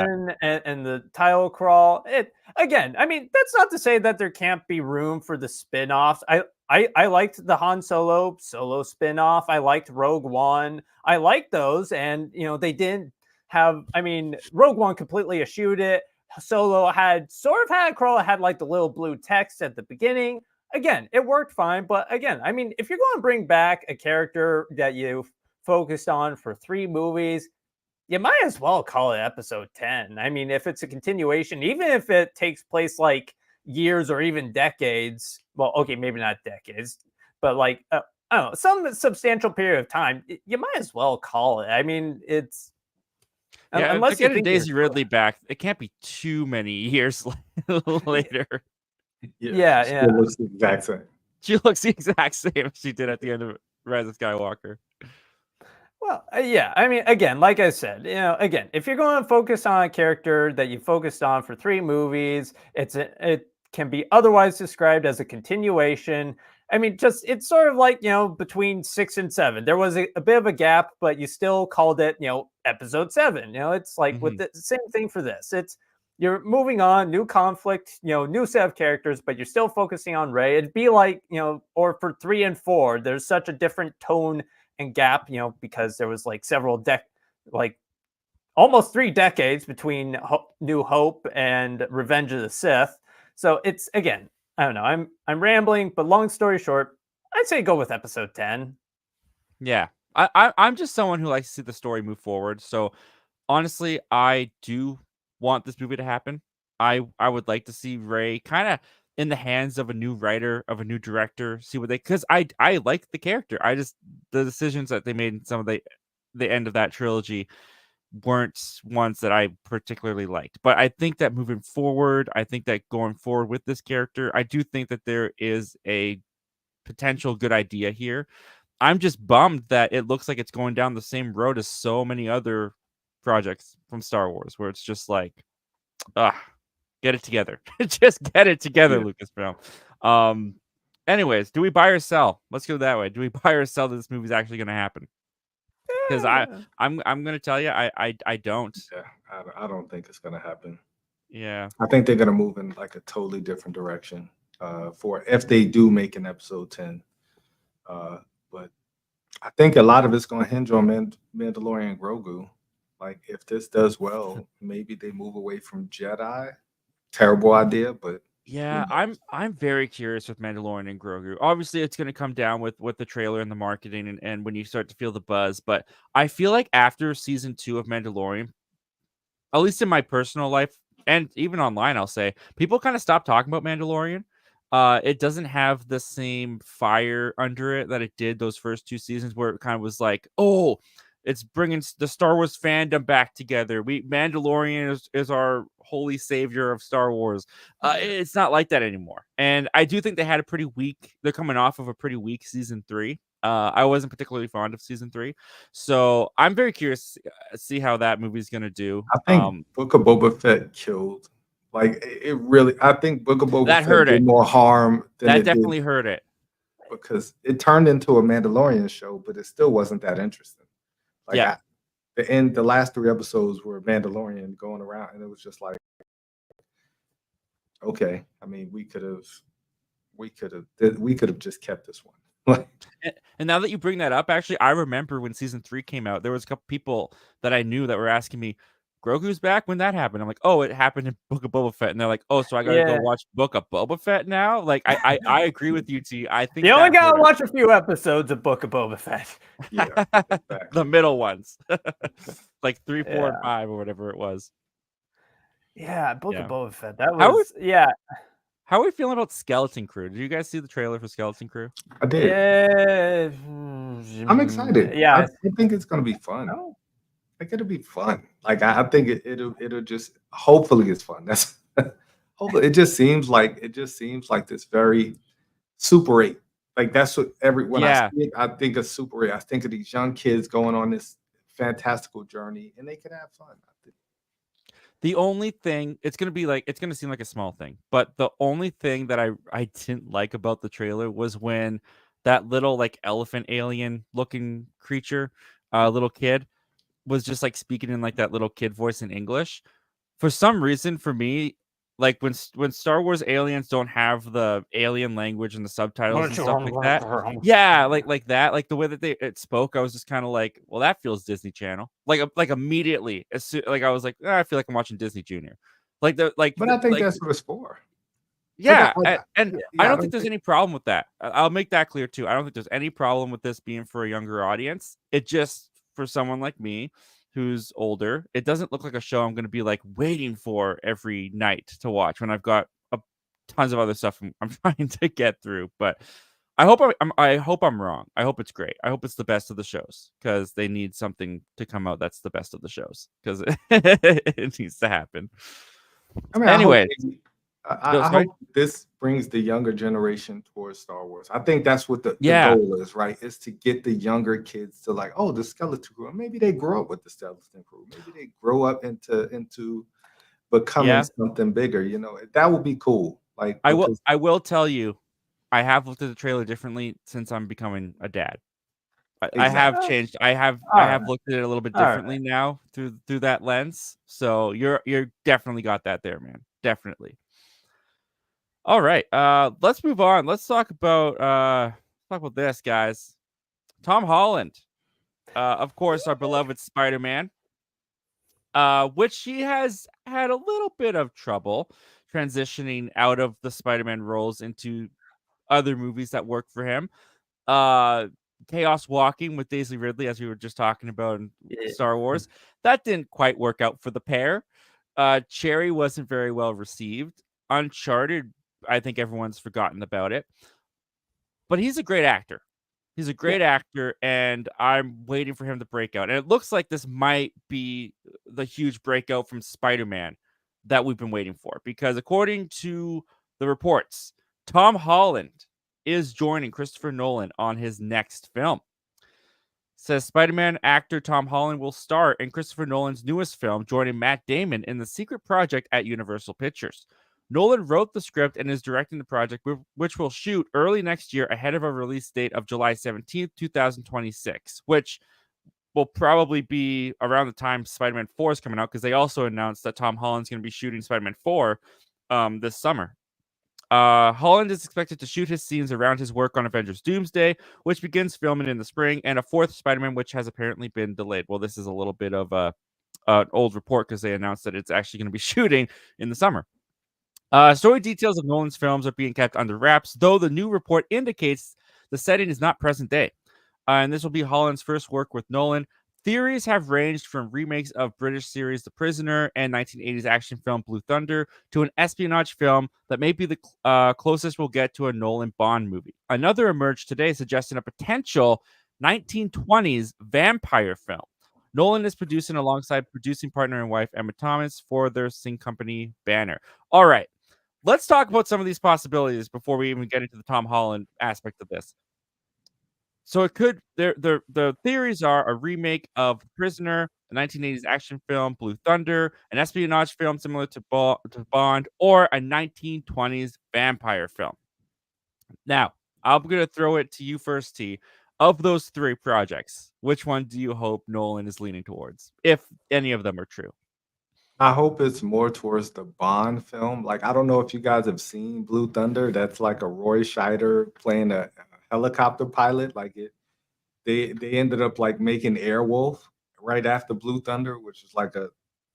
that. 10 and the title crawl. Again, I mean, that's not to say that there can't be room for the spin-offs. I liked the Han Solo spin-off. I liked Rogue One. I liked those, and they didn't have. I mean, Rogue One completely eschewed it. Solo had a crawl. It had like the little blue text at the beginning. Again, it worked fine, but again, I mean, if you're going to bring back a character that you focused on for 3 movies, you might as well call it episode 10. I mean, if it's a continuation, even if it takes place like years or even decades, well, okay, maybe not decades, but like, I don't know, some substantial period of time, you might as well call it. I mean, it's, unless you think Daisy Ridley back, it can't be too many years later. Yeah. She looks the exact same. She looks the exact same as she did at the end of Rise of Skywalker. Well, yeah. I mean, again, like I said, again, if you're going to focus on a character that you focused on for 3 movies, it can be otherwise described as a continuation. I mean, it's sort of like, between 6 and 7, there was a bit of a gap, but you still called it, episode 7. It's like with the same thing for this. You're moving on, new conflict, new set of characters, but you're still focusing on Rey. It'd be like, or for 3 and 4, there's such a different tone and gap, because there was like almost 3 decades between New Hope and Revenge of the Sith. So it's, again, I don't know. I'm rambling, but long story short, I'd say go with episode 10. Yeah, I'm just someone who likes to see the story move forward. So honestly, I do want this movie to happen. I would like to see Rey kind of in the hands of a new writer, of a new director, see what because I like the character. The decisions that they made in some of the end of that trilogy weren't ones that I particularly liked. But I think that moving forward, I think that going forward with this character, I do think that there is a potential good idea here. I'm just bummed that it looks like it's going down the same road as so many other projects from Star Wars, where it's just like, get it together. Just get it together, Lucasfilm. Anyways, do we buy or sell? Let's go that way. Do we buy or sell that this movie's actually going to happen? Because I'm going to tell you, I don't. Yeah, I don't think it's going to happen. Yeah, I think they're going to move in like a totally different direction for if they do make an episode 10. But I think a lot of it's going to hinge on Mandalorian Grogu. Like, if this does well, maybe they move away from Jedi. Terrible idea, but yeah, I'm very curious with Mandalorian and Grogu. Obviously, it's going to come down with the trailer and the marketing and when you start to feel the buzz. But I feel like after season 2 of Mandalorian, at least in my personal life and even online, I'll say people kind of stopped talking about Mandalorian. It doesn't have the same fire under it that it did those first 2 seasons, where it kind of was like, oh, it's bringing the Star Wars fandom back together. Mandalorian is our holy savior of Star Wars. It's not like that anymore. And I do think they had they're coming off of a pretty weak season 3. I wasn't particularly fond of season 3. So I'm very curious to see how that movie's going to do. I think Book of Boba Fett killed. Like, it really, I think Book of Boba Fett did more harm than that definitely hurt it. because it turned into a Mandalorian show, but it still wasn't that interesting. Like the last 3 episodes were Mandalorian going around, and it was just like, okay, I mean, we could have just kept this one. And now that you bring that up, actually, I remember when season 3 came out, there was a couple people that I knew that were asking me, Grogu's back? When that happened? I'm like, oh, it happened in Book of Boba Fett. And they're like, oh, so I gotta go watch Book of Boba Fett now? Like, I agree with you, T. I think you only gotta watch a few episodes of Book of Boba Fett. Yeah, exactly. The middle ones. Like 3, 4, and 5 or whatever it was. Yeah, Book of Boba Fett. That was How are we feeling about Skeleton Crew? Did you guys see the trailer for Skeleton Crew? I did. I'm excited. Yeah, I think it's gonna be fun. Like, it'll be fun. Like, I think it'll just, hopefully it's fun. That's hopefully it just seems like this very Super 8. Like, that's what when I see it, I think of Super 8. I think of these young kids going on this fantastical journey, and they can have fun. The only thing, it's gonna seem like a small thing, but the only thing that I didn't like about the trailer was when that little like elephant alien looking creature, little kid, was just like speaking in like that little kid voice in English. For some reason, for me, like when Star Wars aliens don't have the alien language and the subtitles and stuff like that, like that, like the way that it spoke, I was just kind of like, well, that feels Disney Channel. Like immediately, like I was like, I feel like I'm watching Disney Junior. But I think that's what it's for. Yeah, and I don't think there's any problem with that. I'll make that clear too. I don't think there's any problem with this being for a younger audience. It just, for someone like me who's older, it doesn't look like a show I'm going to be like waiting for every night to watch when I've got tons of other stuff I'm trying to get through. But I hope I'm wrong. I hope it's great. I hope it's the best of the shows, because they need something to come out that's the best of the shows, because it needs to happen. I mean, anyway, I hope this brings the younger generation towards Star Wars. I think that's what the goal is, right? Is to get the younger kids to like, oh, the Skeleton Crew. Maybe they grow up with the Skeleton Crew. Maybe they grow up into becoming something bigger. You know, that would be cool. Like, I will tell you, I have looked at the trailer differently since I'm becoming a dad. I have changed. I have looked at it a little bit differently now through that lens. So you're definitely got that there, man. Definitely. All right. Let's move on. Let's talk about this, guys. Tom Holland. Of course, our beloved Spider-Man. Which he has had a little bit of trouble transitioning out of the Spider-Man roles into other movies that work for him. Chaos Walking with Daisy Ridley, as we were just talking about in Star Wars, that didn't quite work out for the pair. Cherry wasn't very well received. Uncharted, I think everyone's forgotten about it. But he's a great actor. He's a great actor, and I'm waiting for him to break out. And it looks like this might be the huge breakout from Spider-Man that we've been waiting for. Because according to the reports, Tom Holland is joining Christopher Nolan on his next film. Says Spider-Man actor Tom Holland will star in Christopher Nolan's newest film, joining Matt Damon in the secret project at Universal Pictures. Nolan wrote the script and is directing the project, which will shoot early next year ahead of a release date of July 17th, 2026, which will probably be around the time Spider-Man 4 is coming out, because they also announced that Tom Holland's going to be shooting Spider-Man 4 this summer. Holland is expected to shoot his scenes around his work on Avengers Doomsday, which begins filming in the spring, and a fourth Spider-Man, which has apparently been delayed. Well, this is a little bit of an old report, because they announced that it's actually going to be shooting in the summer. Story details of Nolan's films are being kept under wraps, though the new report indicates the setting is not present day. And this will be Holland's first work with Nolan. Theories have ranged from remakes of British series The Prisoner and 1980s action film Blue Thunder to an espionage film that may be the closest we'll get to a Nolan Bond movie. Another emerged today suggesting a potential 1920s vampire film. Nolan is producing alongside producing partner and wife Emma Thomas for their Sing Company banner. All right. Let's talk about some of these possibilities before we even get into the Tom Holland aspect of this. So it could, the theories are a remake of Prisoner, a 1980s action film, Blue Thunder, an espionage film similar to Bond, or a 1920s vampire film. Now, I'm gonna throw it to you first, T. Of those 3 projects, which one do you hope Nolan is leaning towards, if any of them are true? I hope it's more towards the Bond film. Like, I don't know if you guys have seen Blue Thunder. That's like a Roy Scheider playing a helicopter pilot. Like they ended up like making Airwolf right after Blue Thunder, which is like a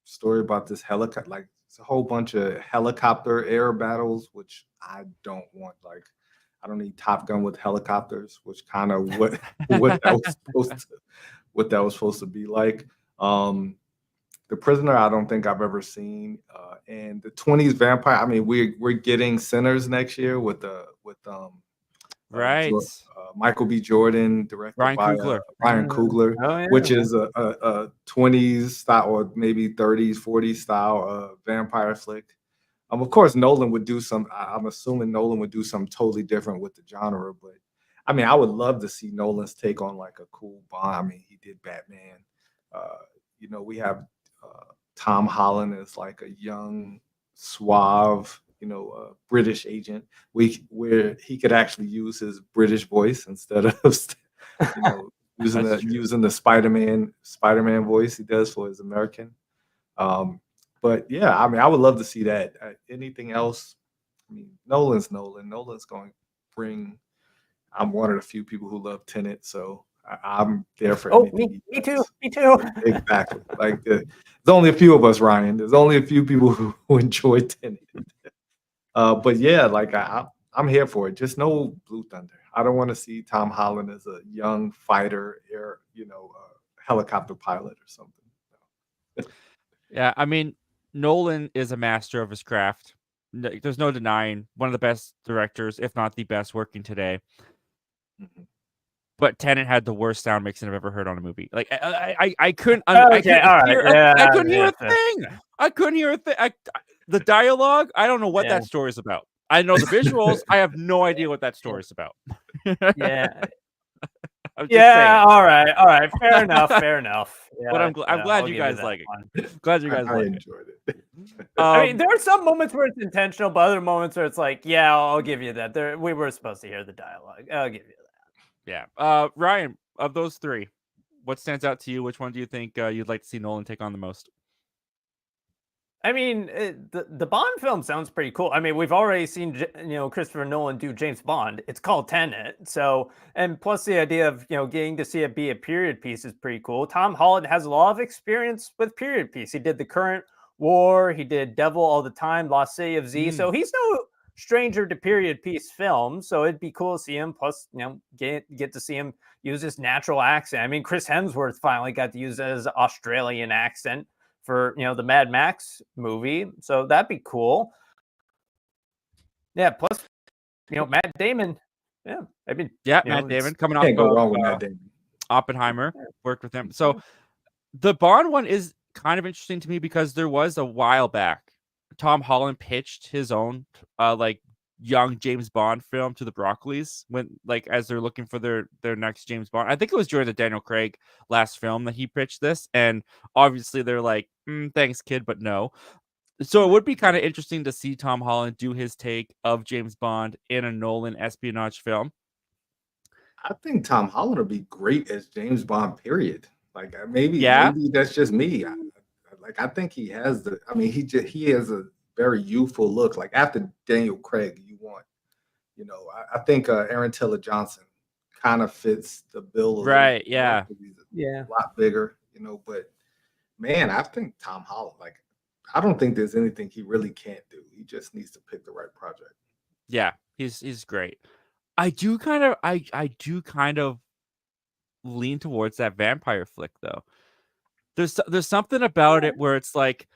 story about this helicopter. Like it's a whole bunch of helicopter air battles, which I don't want. Like I don't need Top Gun with helicopters, which kind of what that was supposed to be like. The Prisoner, I don't think I've ever seen, and the '20s Vampire. I mean, we're getting Sinners next year with Right. Michael B. Jordan, directed Ryan by Coogler. Ryan Coogler, Oh, yeah, which yeah. is a 20s style or maybe 30s, 40s style vampire flick. Of course, Nolan would do some. I'm assuming Nolan would do something totally different with the genre, but I mean, I would love to see Nolan's take on like a cool Bond. I mean, he did Batman. Uh, we have Tom Holland as like a young, suave, British agent. Where he could actually use his British voice instead of using the Spider-Man voice he does for his American. But yeah, I mean, I would love to see that. Anything else? I mean, Nolan's Nolan. Nolan's going to bring. I'm one of the few people who love Tenet, so I'm there for anything. Me too. Me too. Exactly. Like there's only a few of us, Ryan. There's only a few people who enjoy Tenet. But yeah, like I'm here for it. Just no Blue Thunder. I don't want to see Tom Holland as a young fighter, helicopter pilot or something. Yeah, I mean, Nolan is a master of his craft. There's no denying one of the best directors, if not the best, working today. Mhm. But Tenet had the worst sound mixing I've ever heard on a movie. Like I couldn't. Okay, I couldn't all right, hear. yeah, I couldn't hear a yeah. thing. I couldn't hear a thing. The dialogue. I don't know what Yeah. that story is about. I know the visuals. I have no idea what that story is about. Yeah. I'm just Yeah. saying. All right. Fair enough. Fair enough. Yeah, But I'm glad I'll you give guys that like one. it. Glad you guys I like it. enjoyed it. I mean, there are some moments where it's intentional, but other moments where it's like, yeah, I'll give you that. We were supposed to hear the dialogue. I'll give you that. Yeah. Ryan, of those 3, what stands out to you? Which one do you think you'd like to see Nolan take on the most? I mean, the Bond film sounds pretty cool. I mean, we've already seen Christopher Nolan do James Bond. It's called Tenet, so and plus the idea of getting to see it be a period piece is pretty cool. Tom Holland has a lot of experience with period piece. He did The Current War. He did Devil All the Time, Lost City of Z. So he's no stranger to period piece films. So it'd be cool to see him. Plus, get to see him use his natural accent. I mean, Chris Hemsworth finally got to use his Australian accent for the Mad Max movie, so that'd be cool. Yeah, plus Matt Damon. Yeah, I mean, Matt Damon coming off. Can't go wrong with Matt Damon. Oppenheimer worked with him. So the Bond one is kind of interesting to me because there was a while back Tom Holland pitched his own like young James Bond film to the Broccoli's when as they're looking for their next James Bond. I think it was during the Daniel Craig last film that he pitched this, and obviously they're like, thanks kid, but no. So it would be kind of interesting to see Tom Holland do his take of James Bond in a Nolan espionage film. I think Tom Holland would be great as James Bond, period. Like maybe that's just me. I think he has he has a very youthful look. Like after Daniel Craig, you want, I think Aaron Taylor Johnson kind of fits the bill. Right. Yeah. He's a lot bigger, but man, I think Tom Holland, I don't think there's anything he really can't do. He just needs to pick the right project. Yeah, he's great. I do kind of lean towards that vampire flick though. There's something about it where it's like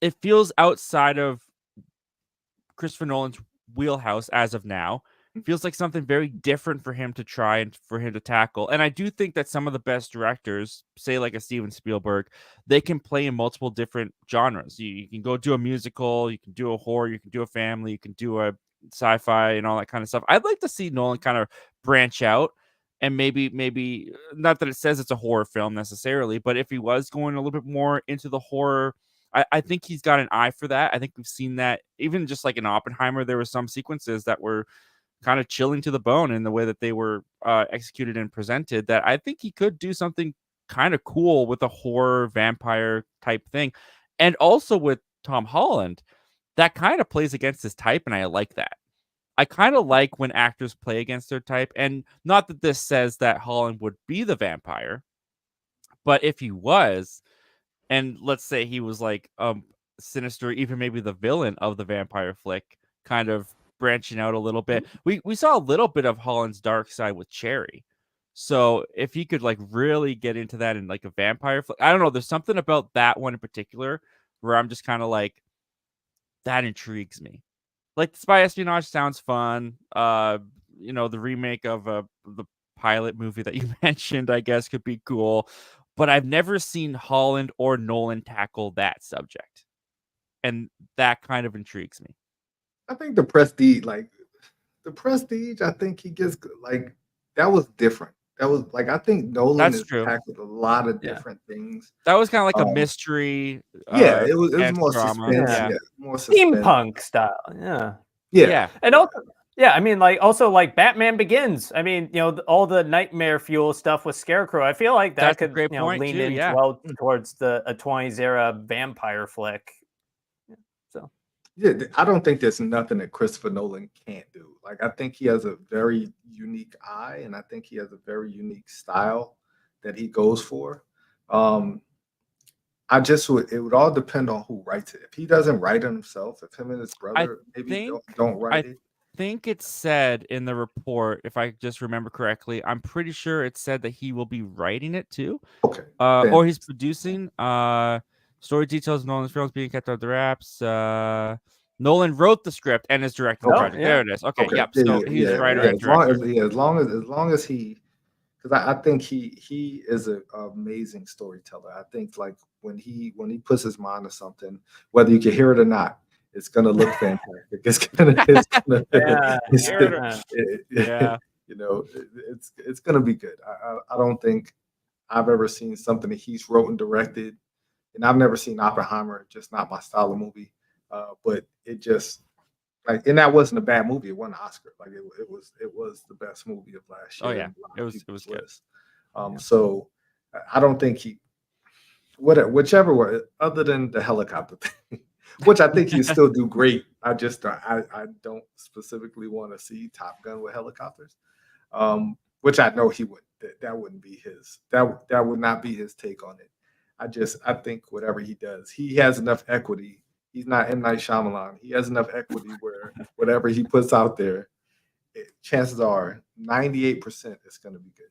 it feels outside of Christopher Nolan's wheelhouse as of now. It feels like something very different for him to try and for him to tackle. And I do think that some of the best directors, say like a Steven Spielberg, they can play in multiple different genres. You can go do a musical, you can do a horror, you can do a family, you can do a sci-fi and all that kind of stuff. I'd like to see Nolan kind of branch out and maybe not that it says it's a horror film necessarily, but if he was going a little bit more into the horror, I think he's got an eye for that. I think we've seen that even just like in Oppenheimer, there were some sequences that were kind of chilling to the bone in the way that they were executed and presented, that I think he could do something kind of cool with a horror vampire type thing. And also with Tom Holland, that kind of plays against his type, and I like that. I kind of like when actors play against their type, and not that this says that Holland would be the vampire, but if he was, and let's say he was like sinister, even maybe the villain of the vampire flick, kind of branching out a little bit. We saw a little bit of Holland's dark side with Cherry. So if he could like really get into that in like a vampire flick, I don't know, there's something about that one in particular where I'm just kind of like, that intrigues me. Like the spy espionage sounds fun. The remake of the pilot movie that you mentioned, I guess, could be cool. But I've never seen Holland or Nolan tackle that subject, and that kind of intrigues me. I think the Prestige, I think he gets like that was different. That was like I think Nolan That's has true. tackled a lot of different things. That was kind of like a mystery. It was and more drama. suspense. More suspense. Steampunk style. Yeah. And also, I mean, like also like Batman Begins. I mean, all the nightmare fuel stuff with Scarecrow. I feel like that That's a could great point lean too, in yeah. well towards a 20s era vampire flick. So I don't think there's nothing that Christopher Nolan can't do. Like I think he has a very unique eye, and I think he has a very unique style that he goes for. It would all depend on who writes it. If he doesn't write it himself, if him and his brother don't write it. I think it said in the report, if I just remember correctly, I'm pretty sure it said that he will be writing it too. Okay. Or he's producing. Story details of Nolan's films being kept under wraps. Nolan wrote the script and is directing the project. There it is. Okay. Yep. So he's writer and director. As long as he, because I think he is an amazing storyteller. I think like when he puts his mind to something, whether you can hear it or not, it's gonna look fantastic. It's gonna be good. I don't think I've ever seen something that he's wrote and directed, and I've never seen Oppenheimer. Just not my style of movie. But it just like, and that wasn't a bad movie. It won an Oscar. Like it was the best movie of last year. Oh yeah, it was good. So I don't think whichever way, other than the helicopter thing, which I think you still do great. I don't specifically want to see Top Gun with helicopters, which I know he would. That wouldn't be his. That would not be his take on it. I think whatever he does, he has enough equity. He's not M. Night Shyamalan. He has enough equity where whatever he puts out there, chances are 98% is going to be good.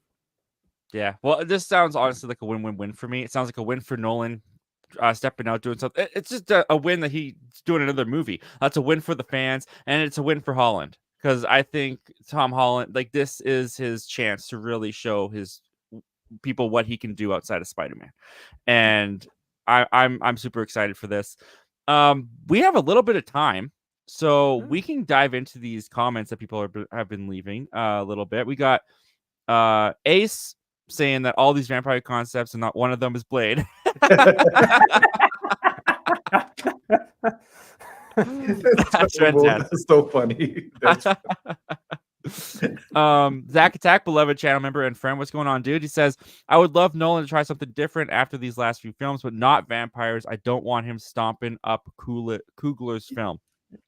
Yeah. Well, this sounds honestly like a win-win-win for me. It sounds like a win for Nolan stepping out, doing something. It's just a win that he's doing another movie. That's a win for the fans, and it's a win for Holland, because I think Tom Holland, like, this is his chance to really show his people what he can do outside of Spider-Man. And I'm super excited for this. We have a little bit of time, so we can dive into these comments that people have been leaving a little bit. We got Ace saying that all these vampire concepts and not one of them is Blade. That's fantastic. That's so funny. Zach Attack, beloved channel member and friend, what's going on, dude? He says, I would love Nolan to try something different after these last few films, but not vampires. I don't want him stomping up Coogler's film.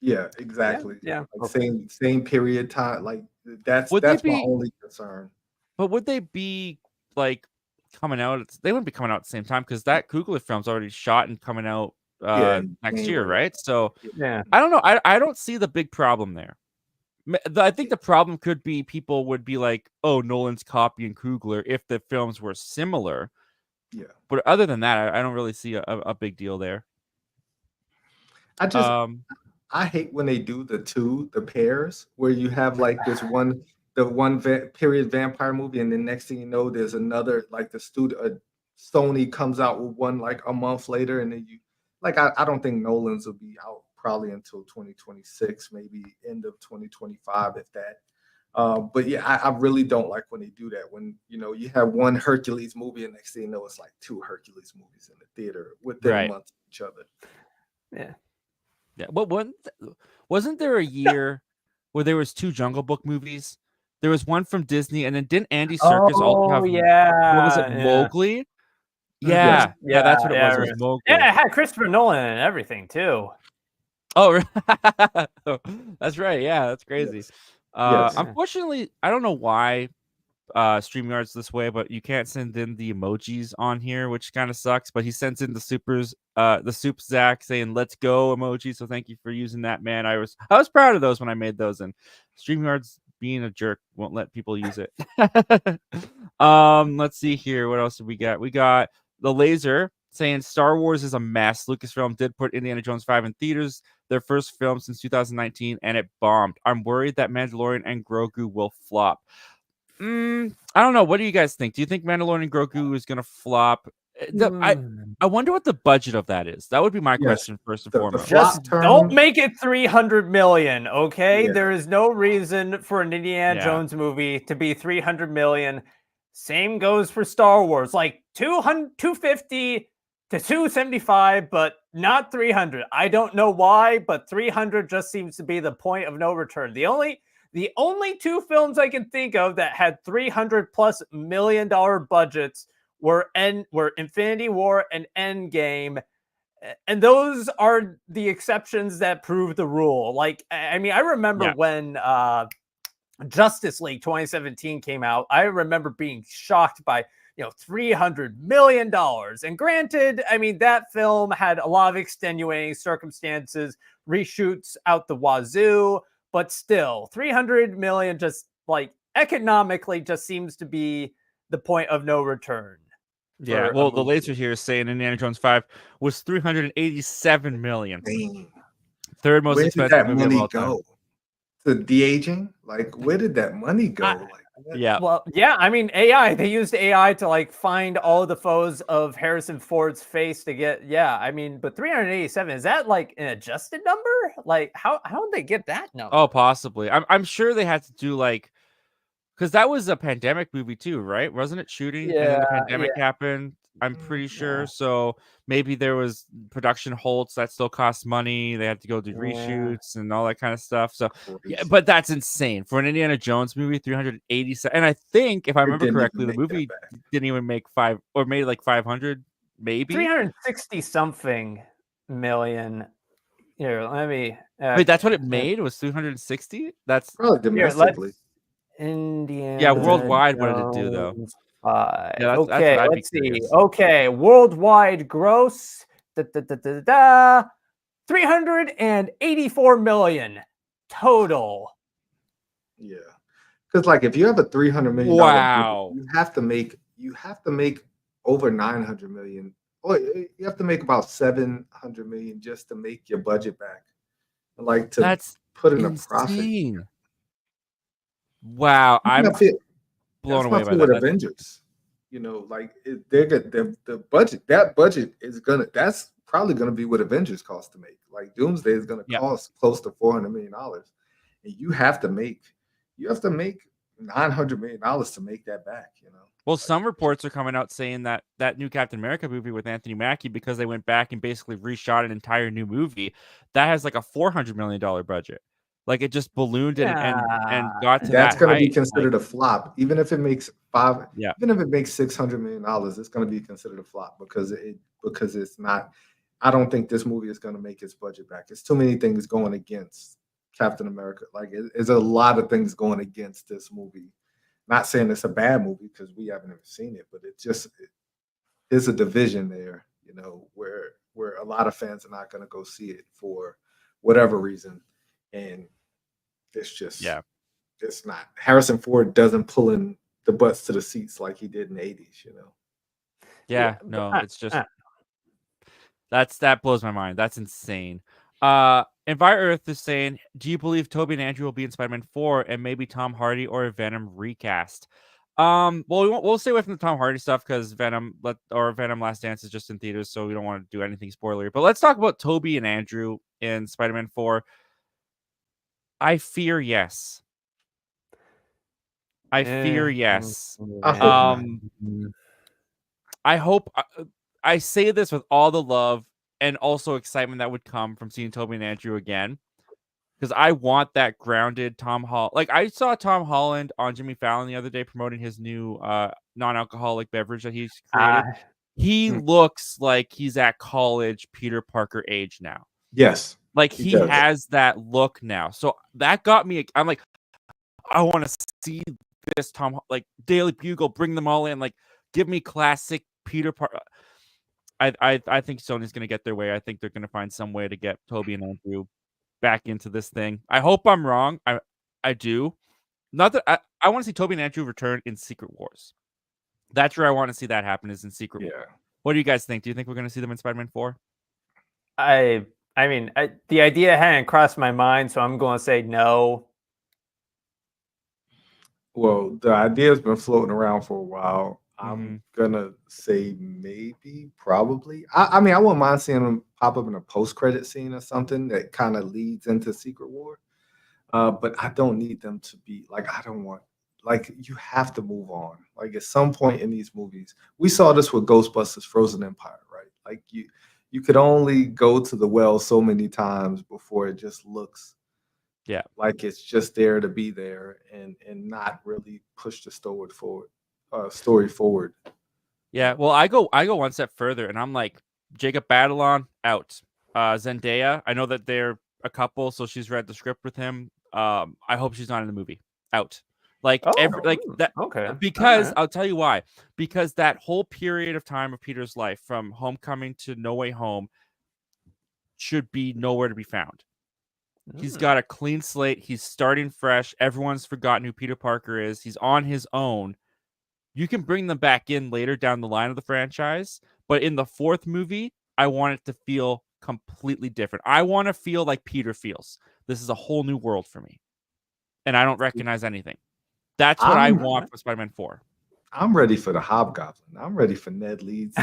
Yeah, exactly. Yeah. Like same period time. Like that's my only concern. But would they be like coming out? They wouldn't be coming out at the same time, because that Coogler film's already shot and coming out next year, right? So yeah, I don't know. I don't see the big problem there. I think the problem could be people would be like, oh, Nolan's copying Coogler if the films were similar. Yeah. But other than that, I don't really see a big deal there. I hate when they do the pairs where you have like the one period vampire movie, and then next thing you know, there's another, like the studio Sony comes out with one like a month later, and then you like I don't think Nolan's will be out probably until 2026, maybe end of 2025, if that. But yeah, I really don't like when they do that. When you have one Hercules movie, and next thing you know, it's like two Hercules movies in the theater within a month of each other. Yeah. Yeah. But wasn't there a year where there was 2 Jungle Book movies? There was one from Disney, and then didn't Andy Serkis also have what was it, Mowgli? Yes. Yeah, that's what it was. It was Mowgli. Yeah, it had Christopher Nolan and everything too. Oh, that's right. Yeah, that's crazy. Yes. Yes. Unfortunately, I don't know why StreamYard's this way, but you can't send in the emojis on here, which kind of sucks. But he sends in the soup Zach saying "Let's go" emoji. So thank you for using that, man. I was proud of those when I made those, and StreamYard's being a jerk won't let people use it. Let's see here. What else did we got? We got the laser saying Star Wars is a mess. Lucasfilm did put Indiana Jones 5 in theaters, their first film since 2019, and it bombed. I'm worried that Mandalorian and Grogu will flop. I don't know. What do you guys think? Do you think Mandalorian and Grogu is going to flop? I wonder what the budget of that is. That would be my question first and foremost. Just don't make it 300 million, okay? Yeah. There is no reason for an Indiana Jones movie to be 300 million. Same goes for Star Wars, like 250 to 275, but not 300. I don't know why, but 300 just seems to be the point of no return. The only 2 films I can think of that had $300+ million budgets were Infinity War and Endgame. And those are the exceptions that prove the rule. Like, I mean, I remember when Justice League 2017 came out, I remember being shocked by, $300 million. And granted, I mean, that film had a lot of extenuating circumstances, reshoots out the wazoo, but still 300 million just like economically just seems to be the point of no return. Yeah, well, the laser here is saying Indiana Jones 5 was 387 million. Dang. Third most expensive movie of all time. Go? To de-aging? Like, where did that money go? Well, yeah, I mean, they used AI to like find all the photos of Harrison Ford's face to get, I mean, but 387, is that like an adjusted number? Like, how did they get that number? Oh, possibly. I'm sure they had to do like, because that was a pandemic movie too, right? Wasn't it shooting? And then the pandemic happened. I'm pretty sure. So maybe there was production holds that still cost money. They had to go do reshoots and all that kind of stuff. So but that's insane for an Indiana Jones movie. 387, and I think if I remember correctly, the movie didn't even make made like 500, maybe 360 something million. Here, let me. Wait, that's what it made? Was 360? That's probably domestically. Indiana. Yeah, worldwide, what did it do though? 5. Yeah, okay, let's see. Okay, worldwide gross 384 million total. Yeah, because like if you have a $300 million, you have to make over 900 million. Or you have to make about 700 million just to make your budget back. Like that's put in a profit. Wow, I'm blown away by that. Avengers, like they're the budget. That budget is that's probably gonna be what Avengers cost to make. Like Doomsday is gonna cost close to $400 million, and you have to make $900 million to make that back. Well, some reports are coming out saying that new Captain America movie with Anthony Mackie, because they went back and basically reshot an entire new movie, that has like a $400 million budget. Like it just ballooned and got to that's going to be height. considered a flop, even if it makes even if it makes $600 million, it's going to be considered a flop because it's not. I don't think this movie is going to make its budget back. It's too many things going against Captain America. Like there's a lot of things going against this movie. Not saying it's a bad movie because we haven't ever seen it, but there's a division there, where a lot of fans are not going to go see it for whatever reason. And it's just, it's not. Harrison Ford doesn't pull in the butts to the seats like he did in the 80s, Yeah, no, it's just, that blows my mind. That's insane. Envire Earth is saying, do you believe Tobey and Andrew will be in Spider-Man 4 and maybe Tom Hardy or a Venom recast? Well, we'll stay away from the Tom Hardy stuff because Venom Last Dance is just in theaters, so we don't want to do anything spoilery. But let's talk about Tobey and Andrew in Spider-Man 4. I fear yes. I hope. I say this with all the love and also excitement that would come from seeing Tobey and Andrew again. because I want that grounded Tom Holland. Like I saw Tom Holland on Jimmy Fallon the other day promoting his new non-alcoholic beverage that he's created. He looks like he's at college Peter Parker age now. Yes. Like he has that look now. So that got me. I'm like, I want to see this Tom, like Daily Bugle, bring them all in. Like, give me classic Peter Parker. I think Sony's going to get their way. I think they're going to find some way to get Toby and Andrew back into this thing. I hope I'm wrong. I do. Not that I want to see Toby and Andrew return in Secret Wars. That's where I want to see that happen, is in Secret Wars. What do you guys think? Do you think we're going to see them in Spider-Man 4? I mean, the idea hadn't crossed my mind, so I'm going to say no. Well, the idea has been floating around for a while. I'm gonna say maybe, probably. I mean, I wouldn't mind seeing them pop up in a post-credit scene or something that kind of leads into Secret War. But I don't need them to be like, I don't want, like, you have to move on. Like at some point in these movies, we saw this with Ghostbusters Frozen Empire, right? Like you could only go to the well so many times before it just looks like it's just there to be there and not really push the story forward. Yeah, well, I go one step further, and I'm like, Jacob Batalon out. Zendaya, I know that they're a couple, so she's read the script with him. I hope she's not in the movie. Out. Like that. Okay. Because I'll tell you why. Because that whole period of time of Peter's life, from Homecoming to No Way Home, should be nowhere to be found. He's got a clean slate. He's starting fresh. Everyone's forgotten who Peter Parker is. He's on his own. You can bring them back in later down the line of the franchise, but in the fourth movie, I want it to feel completely different. I want to feel like Peter feels. This is a whole new world for me, and I don't recognize anything. That's what I want for Spider-Man 4. I'm ready for the Hobgoblin. I'm ready for Ned Leeds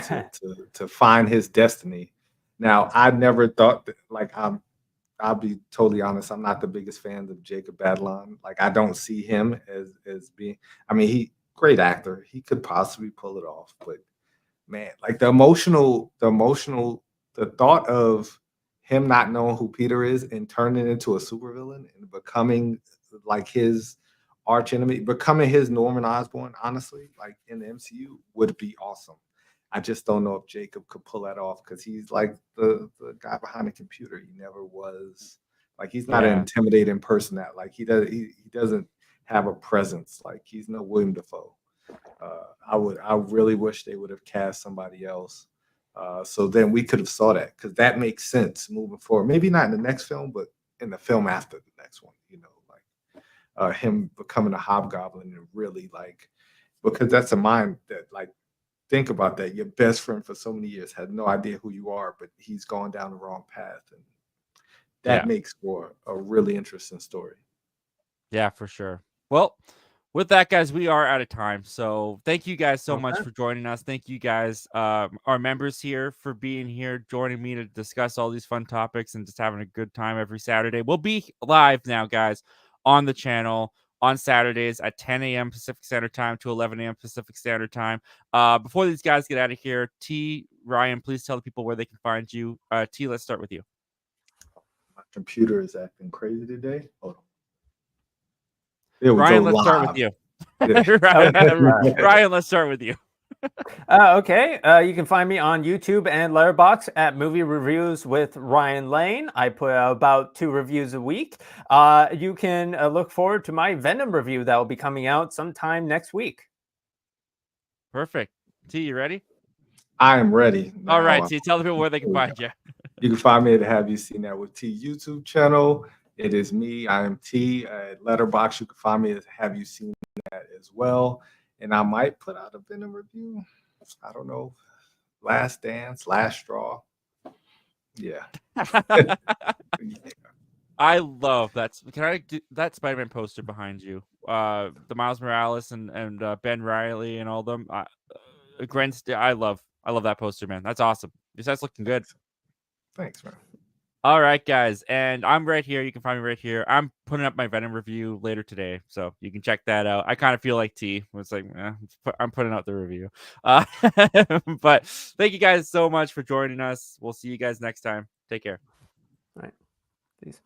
to find his destiny. Now, I never thought that, like, I'll be totally honest, I'm not the biggest fan of Jacob Batalon. Like, I don't see him as being, I mean, great actor. He could possibly pull it off, but man, like the thought of him not knowing who Peter is and turning into a supervillain and becoming like his arch enemy, becoming his Norman Osborn, honestly, like in the MCU would be awesome. I just don't know if Jacob could pull that off because he's like the guy behind the computer. He never was, like, he's not an intimidating person. That like he doesn't have a presence. Like he's no William Dafoe. I really wish they would have cast somebody else. So then we could have saw that, because that makes sense moving forward. Maybe not in the next film, but in the film after the next one, you know, like him becoming a Hobgoblin and really like, because that's a mind that, like, think about that. Your best friend for so many years had no idea who you are, but he's gone down the wrong path. And that makes for a really interesting story. Yeah, for sure. Well, with that, guys, we are out of time. So thank you guys so much for joining us. Thank you guys, our members here, for being here, joining me to discuss all these fun topics and just having a good time every Saturday. We'll be live now, guys, on the channel on Saturdays at 10 a.m. Pacific Standard Time to 11 a.m. Pacific Standard Time. Before these guys get out of here, T, Ryan, please tell the people where they can find you. T, let's start with you. My computer is acting crazy today. Hold on. Ryan, let's start with you. Ryan, let's start with you. Okay. You can find me on YouTube and Letterboxd at Movie Reviews with Ryan Lane. I put out about 2 reviews a week. You can look forward to my Venom review that will be coming out sometime next week. Perfect. T, you ready? I am ready. All right, T, tell the people where they can find you. You can find me at Have You Seen That with T YouTube channel. It is me. I am T. At Letterboxd, you can find me at Have You Seen That as well. And I might put out a Venom review. I don't know. Last Dance, Last Straw. Yeah. I love that. Can I do that Spider-Man poster behind you? The Miles Morales and Ben Reilly and all of them. I love that poster, man. That's awesome. That's looking good. Thanks, man. All right, guys, and I'm right here. You can find me right here. I'm putting up my Venom review later today, so you can check that out. I kind of feel like T. It's like, I'm putting out the review. But thank you guys so much for joining us. We'll see you guys next time. Take care. All right. Peace.